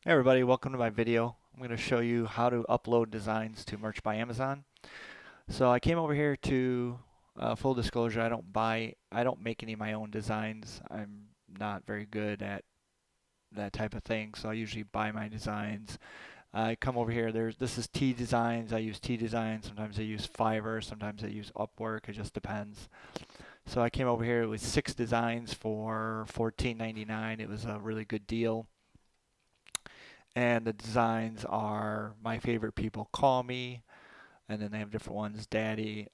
Hey everybody, welcome to my video. I'm going to show you how to upload designs to Merch by Amazon. So I came over here to, full disclosure, I don't make any of my own designs. I'm not very good at that type of thing, so I usually buy my designs. I come over here, this is T Designs. I use T Designs. Sometimes I use Fiverr, sometimes I use Upwork, it just depends. So I came over here with 6 designs for $14.99. It was a really good deal. And the designs are My Favorite People Call Me, and then they have different ones. Daddy,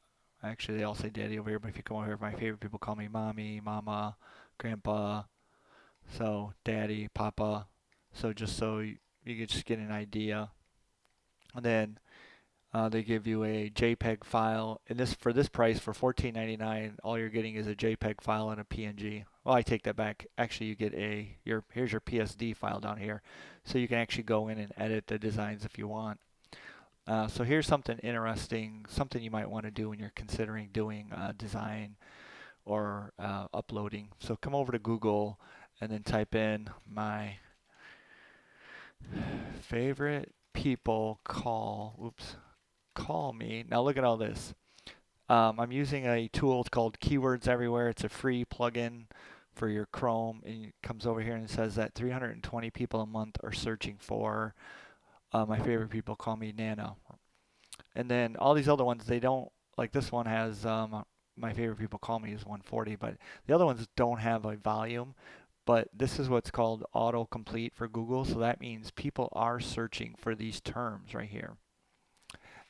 actually they all say Daddy over here, but if you come over here, My Favorite People Call Me Mommy, Mama, Grandpa, so Daddy, Papa. So just so you can just get an idea. And then they give you a JPEG file, and this for this price for $14.99, all you're getting is a JPEG file and a PNG. Well, I take that back. Actually, you get here's your PSD file down here, so you can actually go in and edit the designs if you want. So here's something interesting, something you might want to do when you're considering doing design or uploading. So come over to Google and then type in My Favorite People Call Me. Now look at all this. I'm using a tool called Keywords Everywhere. It's a free plugin for your Chrome, and it comes over here and it says that 320 people a month are searching for My Favorite People Call Me Nana. And then all these other ones, they don't, like this one has My Favorite People Call Me is 140, but the other ones don't have a volume. But this is what's called autocomplete for Google, so that means people are searching for these terms right here.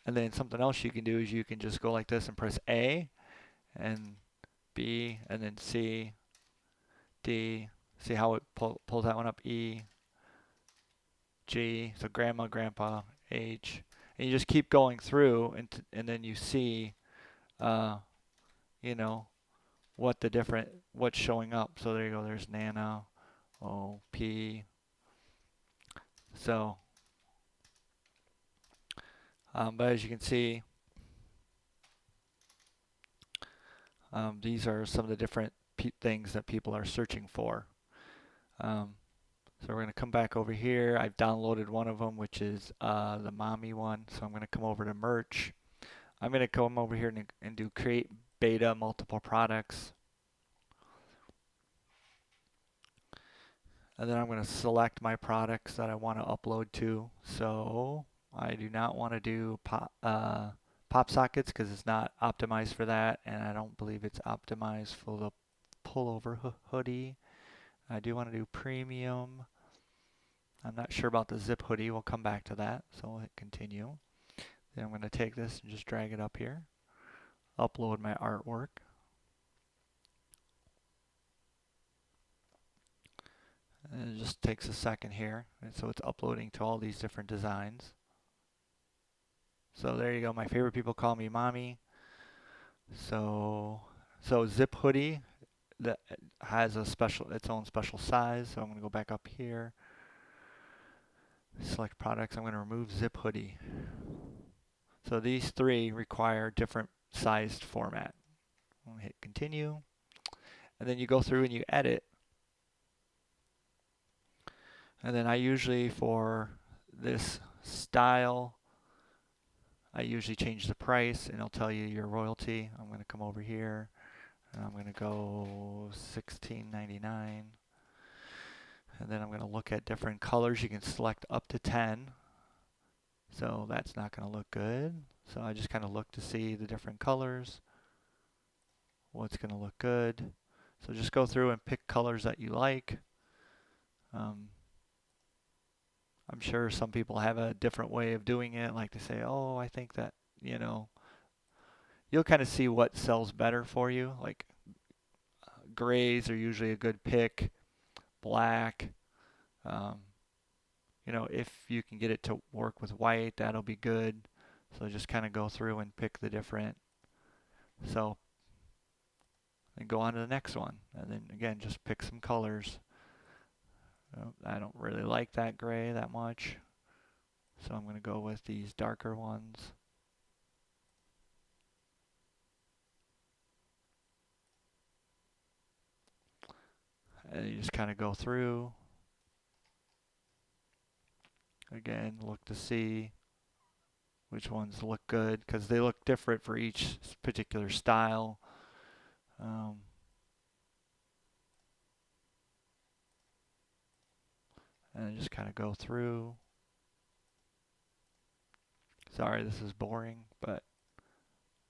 And then something else you can do is you can just go like this and press A and B and then C, D. See how it pulls that one up? E, G. So grandma, grandpa, H. And you just keep going through, and then you see, uh, you know, what's showing up. So there you go. There's Nana, O, P. So, but as you can see, these are some of the different things that people are searching for. Um, So we're going to come back over here. I've downloaded one of them, which is the mommy one. So I'm going to come over to merch. I'm going to come over here and do create beta multiple products. And then I'm going to select my products that I want to upload to. So I do not want to do pop sockets because it's not optimized for that. And I don't believe it's optimized for the pullover hoodie. I do want to do premium. I'm not sure about the zip hoodie. We'll come back to that. So we'll hit continue. Then I'm going to take this and just drag it up here, upload my artwork. And it just takes a second here. And so it's uploading to all these different designs. So there you go. My Favorite People Call Me Mommy. So zip hoodie that has its own special size. So I'm going to go back up here, select products. I'm going to remove zip hoodie. So these three require different sized format. I'm going to hit continue. And then you go through and you edit. And then I usually, for this style, I usually change the price and it'll tell you your royalty. I'm going to come over here and I'm going to go $16.99. And then I'm going to look at different colors. You can select up to 10. So that's not going to look good. So I just kind of look to see the different colors, what's going to look good. So just go through and pick colors that you like. I'm sure some people have a different way of doing it. Like they say, oh, I think that, you know, you'll kind of see what sells better for you. Like grays are usually a good pick, black. Um, if you can get it to work with white, that'll be good. So just kind of go through and pick the different. So then go on to the next one. And then again, just pick some colors. I don't really like that gray that much. So I'm going to go with these darker ones. And you just kind of go through. Again, look to see which ones look good because they look different for each particular style. Um, and just kind of go through. Sorry, this is boring, but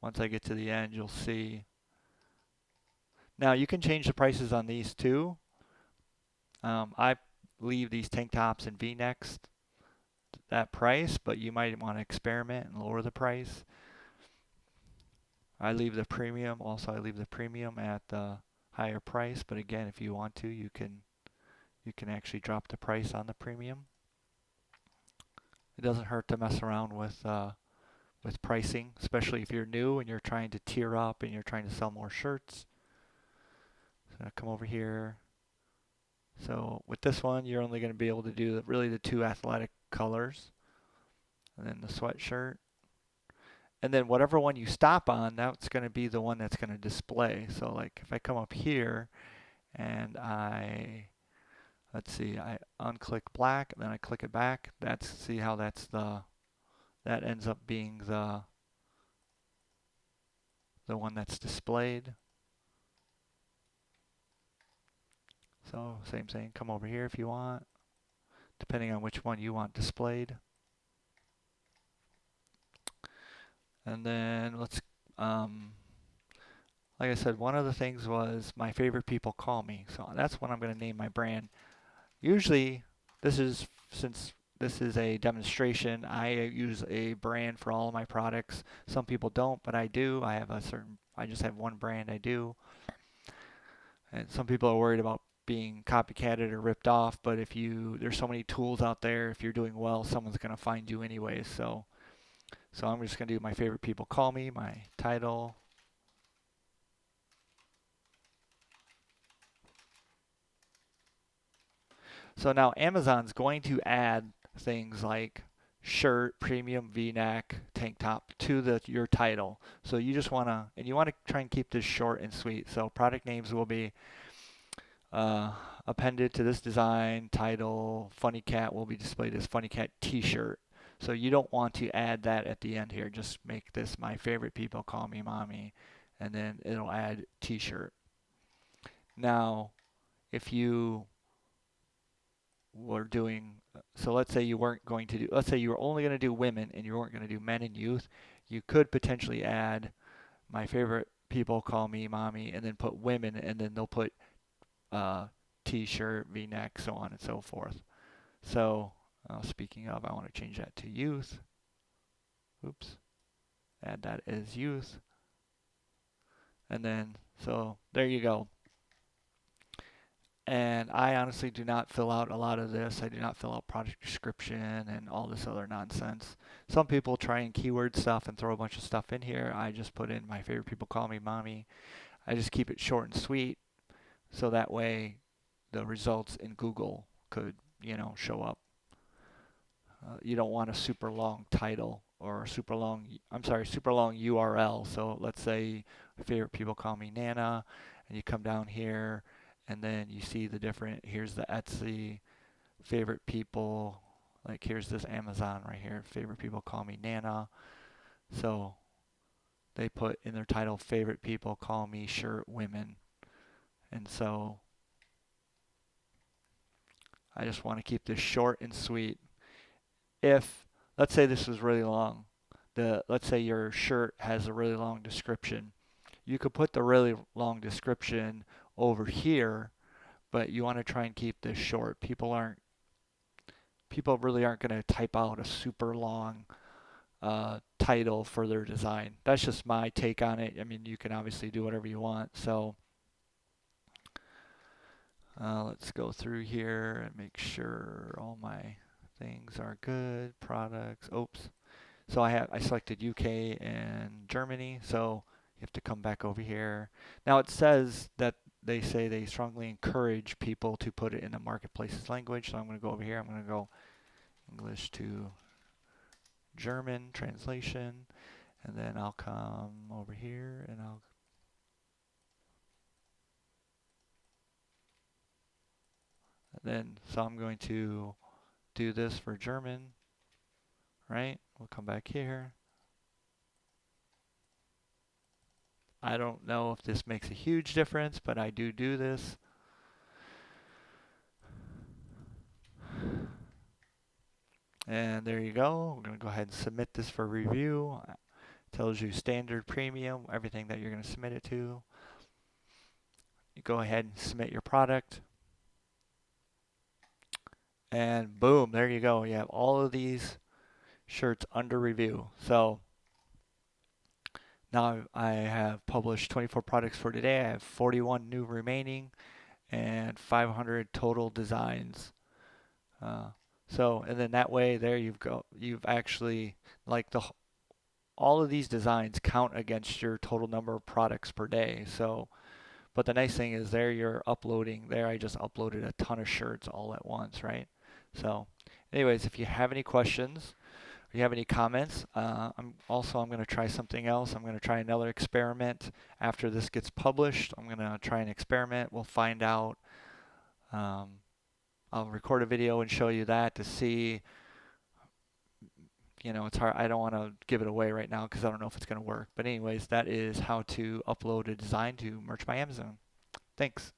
once I get to the end, you'll see. Now you can change the prices on these too. I leave these tank tops and V-necks that price, but you might want to experiment and lower the price. I leave the premium. Also, I leave the premium at the higher price. But again, if you want to, you can actually drop the price on the premium. It doesn't hurt to mess around with pricing, especially if you're new and you're trying to tier up and you're trying to sell more shirts. So I come over here. So with this one, you're only going to be able to do really the two athletic colors, and then the sweatshirt. And then whatever one you stop on, that's going to be the one that's going to display. So like if I come up here and let's see, I unclick black, and then I click it back. See how that ends up being the one that's displayed. So same thing, come over here if you want, depending on which one you want displayed. And then like I said, one of the things was my favorite people call me. So that's what I'm going to name my brand. Usually, since this is a demonstration, I use a brand for all of my products. Some people don't, but I do. I just have one brand I do. And some people are worried about being copycatted or ripped off, but there's so many tools out there, if you're doing well, someone's going to find you anyways. So I'm just going to do my favorite people call me, my title. So now Amazon's going to add things like shirt, premium V-neck, tank top to your title. So you want to try and keep this short and sweet. So product names will be appended to this design. Title, Funny Cat will be displayed as Funny Cat T-shirt. So you don't want to add that at the end here. Just make this my favorite people call me mommy, and then it'll add T-shirt. Now, if you were doing, so let's say you weren't going to do, let's say you were only going to do women and you weren't going to do men and youth, you could potentially add my favorite people call me mommy and then put women, and then they'll put t-shirt, v-neck, so on and so forth. So speaking of, I want to change that to youth. Oops. Add that as youth. And then, so there you go. And I honestly do not fill out a lot of this. I do not fill out product description and all this other nonsense. Some people try and keyword stuff and throw a bunch of stuff in here. I just put in my favorite people call me mommy. I just keep it short and sweet, so that way the results in Google could, show up. You don't want a super long title or super long URL. So let's say favorite people call me Nana, and you come down here, and then you see here's the Etsy favorite people, like here's this Amazon right here, favorite people call me Nana. So they put in their title, favorite people call me shirt women. And so I just want to keep this short and sweet. If, let's say this was really long, let's say your shirt has a really long description, you could put the really long description over here, but you want to try and keep this short. People really aren't going to type out a super long title for their design. That's just my take on it. I mean, you can obviously do whatever you want. So let's go through here and make sure all my things are good. Products. Oops. So I selected UK and Germany. So you have to come back over here. Now it says that they say they strongly encourage people to put it in the marketplace's language. So I'm going to go over here. I'm going to go English to German translation, and then I'll come over here and so I'm going to do this for German. right? We'll come back here. I don't know if this makes a huge difference, but I do this. And there you go. We're going to go ahead and submit this for review. Tells you standard, premium, everything that you're going to submit it to. You go ahead and submit your product. And boom, there you go. You have all of these shirts under review. So now I have published 24 products for today. I have 41 new remaining and 500 total designs. And then that way there you've actually, like, all of these designs count against your total number of products per day. So, but the nice thing is there you're uploading, there I just uploaded a ton of shirts all at once, right? So anyways, if you have any questions, if you have any comments, I'm going to try something else. I'm going to try another experiment after this gets published. I'm going to try an experiment. We'll find out. I'll record a video and show you that to see. It's hard. I don't want to give it away right now because I don't know if it's going to work. But anyways, that is how to upload a design to Merch by Amazon. Thanks.